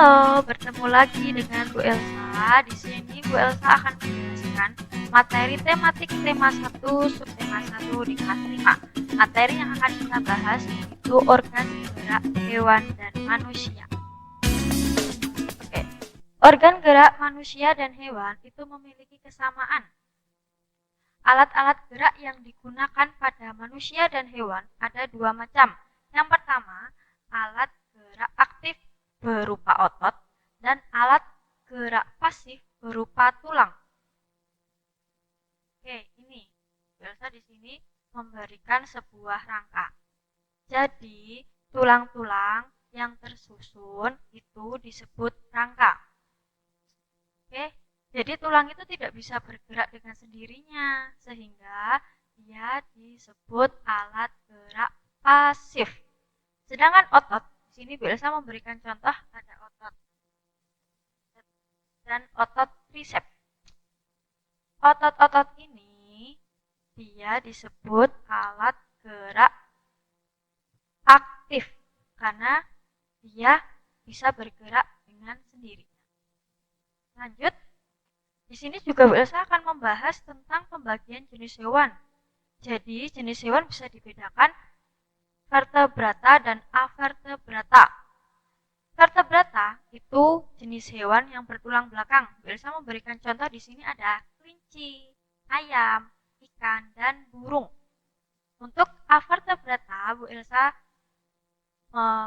Halo, bertemu lagi dengan Bu Elsa. Di sini Bu Elsa akan menjelaskan materi tematik tema 1, subtema 1 di kelas 5. Materi yang akan kita bahas yaitu organ gerak hewan dan manusia. Oke. Organ gerak manusia dan hewan itu memiliki kesamaan. Alat-alat gerak yang digunakan pada manusia dan hewan ada dua macam. Yang pertama, alat gerak aktif berupa otot dan alat gerak pasif berupa tulang. Oke, ini biasa di sini memberikan sebuah rangka. Jadi, tulang-tulang yang tersusun itu disebut rangka. Oke, jadi tulang itu tidak bisa bergerak dengan sendirinya, sehingga dia disebut alat gerak pasif. Sedangkan otot, di sini biasa memberikan contoh ada otot dan otot tricep. Otot-otot ini dia disebut alat gerak aktif karena dia bisa bergerak dengan sendirinya. Lanjut, di sini juga Elsa akan membahas tentang pembagian jenis hewan. Jadi, jenis hewan bisa dibedakan vertebrata dan avertebrata. Vertebrata itu jenis hewan yang bertulang belakang. Elsa memberikan contoh di sini ada kelinci, ayam, ikan, dan burung. Untuk avertebrata, Bu Elsa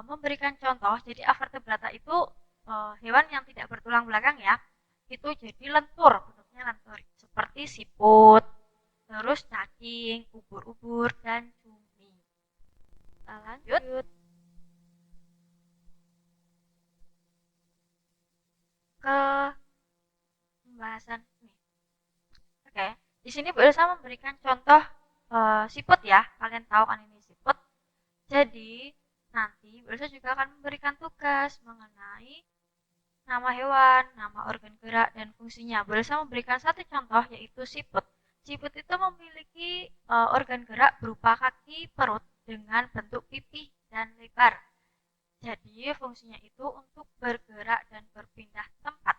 memberikan contoh. Jadi avertebrata itu hewan yang tidak bertulang belakang ya. Itu jadi lentur, bentuknya lentur, seperti siput, terus cacing, ubur-ubur, dan cumi. Kita lanjut ke pembahasan ini. Oke, di sini Bu Elsa memberikan contoh siput ya. Kalian tahu kan ini siput. Jadi nanti Bu Elsa juga akan memberikan tugas mengenai nama hewan, nama organ gerak, dan fungsinya. Bu Elsa memberikan satu contoh yaitu siput. Siput itu memiliki organ gerak berupa kaki, perut dengan bentuk pipih dan lebar. Jadi fungsinya itu untuk bergerak dan berpindah tempat.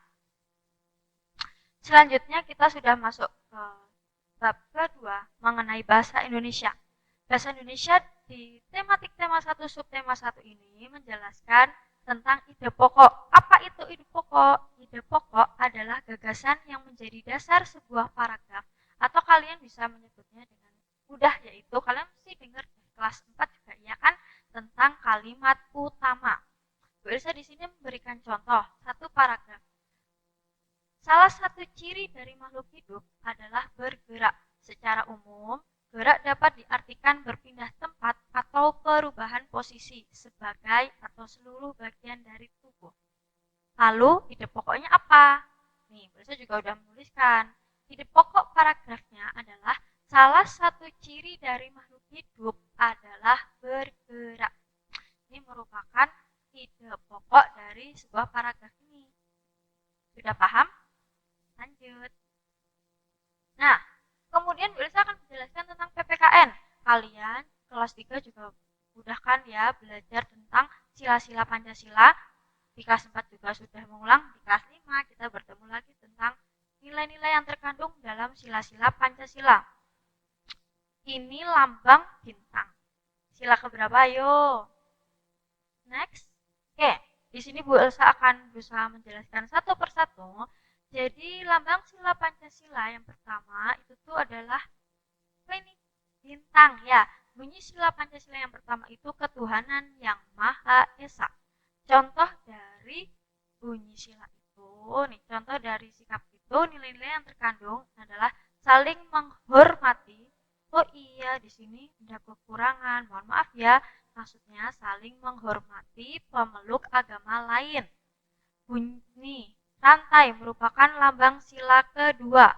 Selanjutnya kita sudah masuk ke bab kedua mengenai bahasa Indonesia. Bahasa Indonesia di tematik tema 1 subtema 1 ini menjelaskan tentang ide pokok. Apa itu ide pokok? Ide pokok adalah gagasan yang menjadi dasar sebuah paragraf atau kalian bisa menyebutnya dengan mudah yaitu kalian mesti dengar di kelas 4 juga ya kan tentang kalimat utama. Bu Elsa di sini memberikan contoh satu paragraf. Salah satu ciri dari makhluk hidup adalah bergerak. Secara umum, gerak dapat diartikan berpindah tempat atau perubahan posisi sebagai atau seluruh bagian dari tubuh. Lalu, ide pokoknya apa? Nih, saya juga udah menuliskan. Ide pokok paragrafnya adalah salah satu ciri dari makhluk hidup adalah bergerak. Ini merupakan ide pokok dari sebuah paragraf ini. Sudah paham? Lanjut. Nah, kemudian Bu Elsa akan menjelaskan tentang PPKN. Kalian kelas 3 juga udah kan ya belajar tentang sila-sila Pancasila. Di kelas 4 juga sudah mengulang. Di kelas 5 kita bertemu lagi tentang nilai-nilai yang terkandung dalam sila-sila Pancasila. Ini lambang bintang. Sila keberapa? Ayo. Next. Oke, di sini Bu Elsa akan berusaha menjelaskan satu persatu. Jadi lambang sila Pancasila yang pertama itu tuh adalah ini bintang ya. Bunyi sila Pancasila yang pertama itu ketuhanan yang Maha Esa. Contoh dari bunyi sila itu, nih contoh dari sikap itu nilai-nilai yang terkandung adalah saling menghormati. Oh iya, di sini ada kekurangan. Mohon maaf ya. Maksudnya saling menghormati pemeluk agama lain. Bunyi rantai merupakan lambang sila kedua.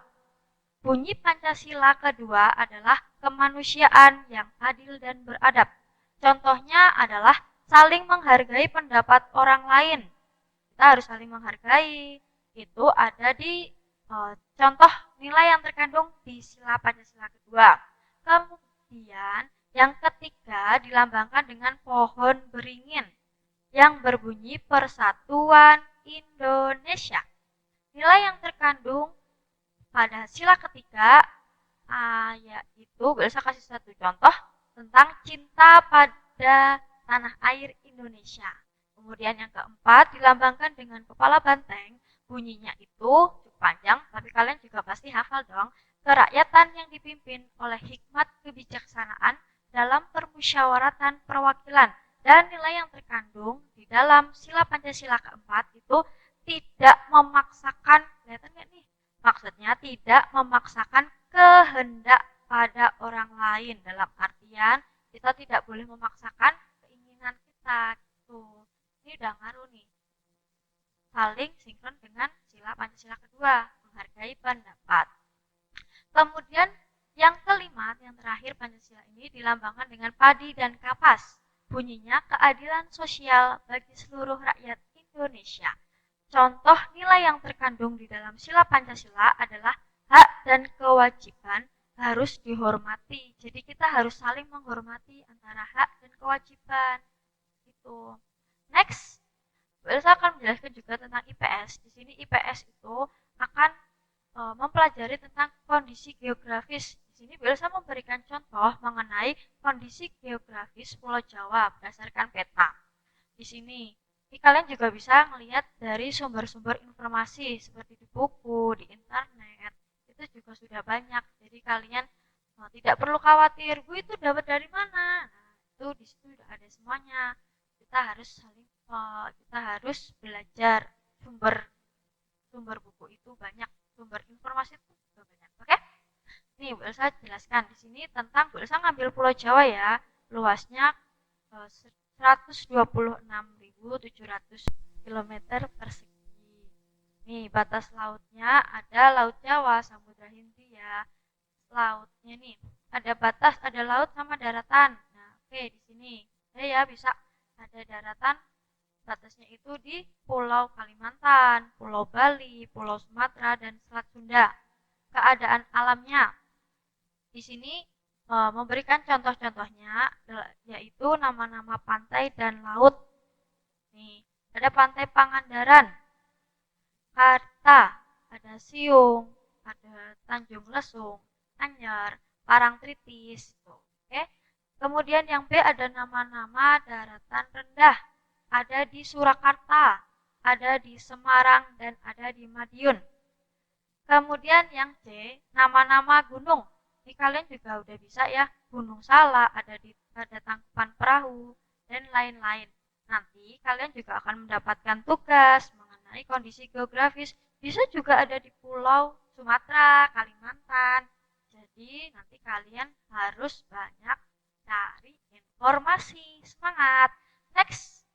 Bunyi Pancasila kedua adalah kemanusiaan yang adil dan beradab. Contohnya adalah saling menghargai pendapat orang lain. Kita harus saling menghargai. Itu ada di contoh nilai yang terkandung di sila Pancasila kedua. Kemudian yang ketiga dilambangkan dengan pohon beringin. yang berbunyi Persatuan Indonesia. Nilai yang terkandung pada sila ketiga yaitu bisa kasih satu contoh tentang cinta pada tanah air Indonesia. Kemudian yang keempat dilambangkan dengan kepala banteng. Bunyinya itu cukup panjang, tapi kalian juga pasti hafal dong. Kerakyatan yang dipimpin oleh hikmat kebijaksanaan dalam permusyawaratan perwakilan. Dan nilai yang terkandung di dalam sila Pancasila keempat itu tidak memaksakan, kelihatan nggak nih? Maksudnya tidak memaksakan kehendak pada orang lain, dalam artian kita tidak boleh memaksakan keinginan kita gitu. Ini udah ngaruh nih, saling sinkron dengan sila Pancasila kedua, menghargai pendapat. Kemudian yang kelima, yang terakhir, Pancasila ini dilambangkan dengan padi dan kapas. Bunyinya keadilan sosial bagi seluruh rakyat Indonesia. Contoh nilai yang terkandung di dalam sila Pancasila adalah hak dan kewajiban harus dihormati. Jadi kita harus saling menghormati antara hak dan kewajiban. Itu. Next, saya akan menjelaskan juga tentang IPS. Di sini IPS itu akan mempelajari tentang kondisi geografis. Di sini Belsa memberikan contoh mengenai kondisi geografis Pulau Jawa berdasarkan peta. Di sini kalian juga bisa melihat dari sumber-sumber informasi seperti di buku, di internet. Itu juga sudah banyak. Jadi kalian tidak perlu khawatir, "Bu, itu dapat dari mana?" Nah, itu di situ sudah ada semuanya. Kita harus belajar sumber buku itu banyak, sumber informasi itu juga banyak. Oke? Nih, Bu Elsa jelaskan di sini tentang Bu Elsa ngambil Pulau Jawa ya. Luasnya 126.700 km persegi. Nih, batas lautnya ada Laut Jawa, Samudra Hindia. Lautnya nih, ada batas, ada laut sama daratan. Nah, oke, di sini. Ya, bisa ada daratan, batasnya itu di Pulau Kalimantan, Pulau Bali, Pulau Sumatera, dan Selat Sunda. Keadaan alamnya di sini memberikan contoh-contohnya, yaitu nama-nama pantai dan laut. Nih, ada Pantai Pangandaran, Karta, ada Siung, ada Tanjung Lesung, Anyar, Parangtritis. Oke. Kemudian yang B ada nama-nama daratan rendah. Ada di Surakarta, ada di Semarang, dan ada di Madiun. Kemudian yang C, nama-nama gunung. Ini kalian juga udah bisa ya, Gunung Salak, ada Tangkuban Perahu, dan lain-lain. Nanti kalian juga akan mendapatkan tugas mengenai kondisi geografis. Bisa juga ada di Pulau Sumatera, Kalimantan. Jadi nanti kalian harus banyak cari informasi. Semangat! Next,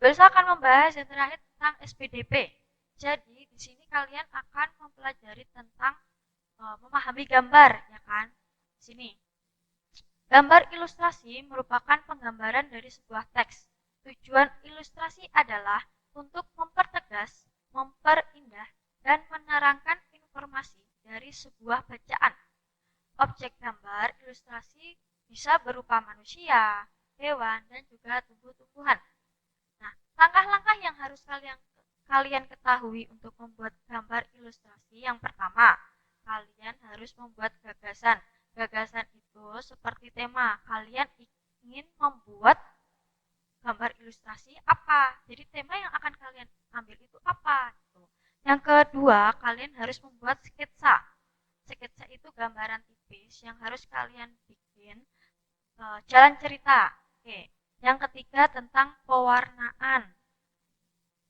Belsa akan membahas yang terakhir tentang SPDP. Jadi di sini kalian akan mempelajari tentang memahami gambar, ya kan? Di sini. Gambar ilustrasi merupakan penggambaran dari sebuah teks. Tujuan ilustrasi adalah untuk mempertegas, memperindah, dan menerangkan informasi dari sebuah bacaan. Objek gambar ilustrasi bisa berupa manusia, hewan, dan juga tumbuh-tumbuhan. Nah, langkah-langkah yang harus kalian ketahui untuk membuat gambar ilustrasi. Yang pertama, kalian harus membuat gagasan. Gagasan itu seperti tema. Kalian ingin membuat gambar ilustrasi apa? Jadi tema yang akan kalian ambil itu apa? Yang kedua, kalian harus membuat sketsa. Sketsa itu gambaran tipis yang harus kalian bikin jalan cerita. Oke. Yang ketiga tentang pewarnaan.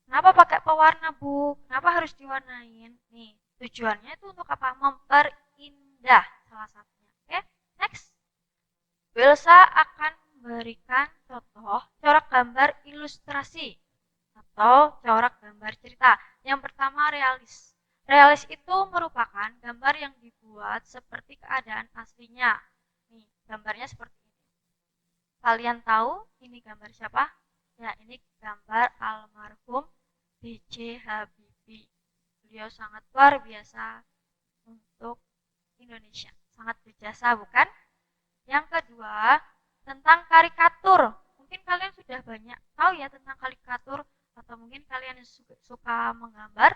Kenapa pakai pewarna, Bu? Kenapa harus diwarnain? Nih, tujuannya itu untuk apa? Memperindah salah satunya. Oke, next. Belsa akan memberikan contoh corak gambar ilustrasi atau corak gambar cerita. Yang pertama, realis. Realis itu merupakan gambar yang dibuat seperti keadaan aslinya. Nih, gambarnya seperti ini. Kalian tahu ini gambar siapa? Ya, ini gambar almarhum B.J. Habibie. Beliau sangat luar biasa untuk Indonesia. Sangat berjasa, bukan? Yang kedua, tentang karikatur. Mungkin kalian sudah banyak tahu ya tentang karikatur, atau mungkin kalian suka menggambar,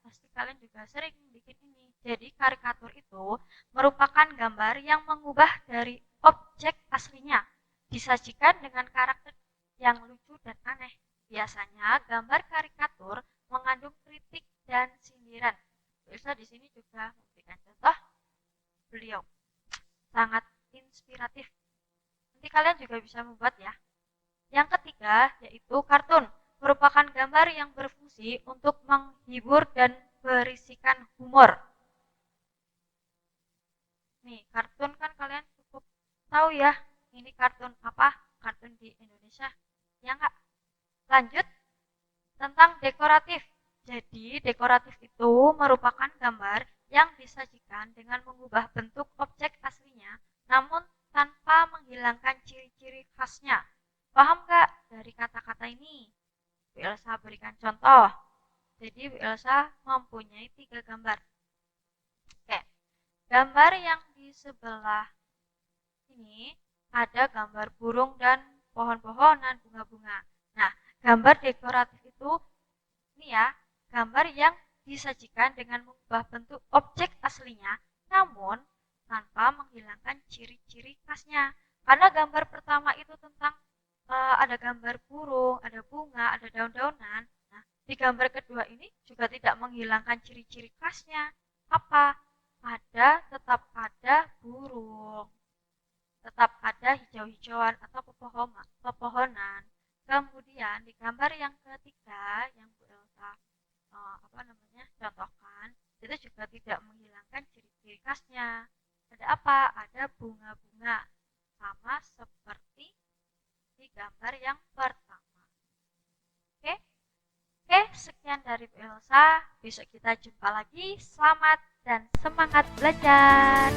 pasti kalian juga sering bikin ini. Jadi karikatur itu merupakan gambar yang mengubah dari objek aslinya, disajikan dengan karakter yang lucu dan aneh. Biasanya gambar karikatur mengandung kritik dan sindiran. Bisa di sini juga memberikan contoh, beliau sangat inspiratif. Nanti kalian juga bisa membuat ya. Yang ketiga yaitu kartun, merupakan gambar yang berfungsi untuk menghibur dan berisikan humor. Nih, kartun kan kalian cukup tahu ya, ini kartun apa? Kartun di Indonesia. Ya enggak? Lanjut, tentang dekoratif. Jadi, dekoratif itu merupakan gambar yang disajikan dengan mengubah bentuk objek aslinya, namun tanpa menghilangkan ciri-ciri khasnya. Paham nggak dari kata-kata ini? Bu Elsa berikan contoh. Jadi, Bu Elsa mempunyai 3 gambar. Oke, gambar yang di sebelah ini ada gambar burung dan pohon-pohonan, bunga-bunga. Nah, gambar dekoratif itu ini ya, gambar yang disajikan dengan mengubah bentuk objek aslinya, namun tanpa menghilangkan ciri-ciri khasnya. Karena gambar pertama itu tentang ada gambar burung, ada bunga, ada daun-daunan. Nah, di gambar kedua ini juga tidak menghilangkan ciri-ciri khasnya. Apa? Tetap ada burung, tetap ada hijau-hijauan atau pepohonan. Kemudian di gambar yang ketiga yang Bu Elsa contohkan, itu juga tidak menghilangkan ciri-ciri khasnya. Ada apa? Ada bunga-bunga, sama seperti di gambar yang pertama. Oke, oke, sekian dari Bu Elsa. Besok kita jumpa lagi. Selamat dan semangat belajar.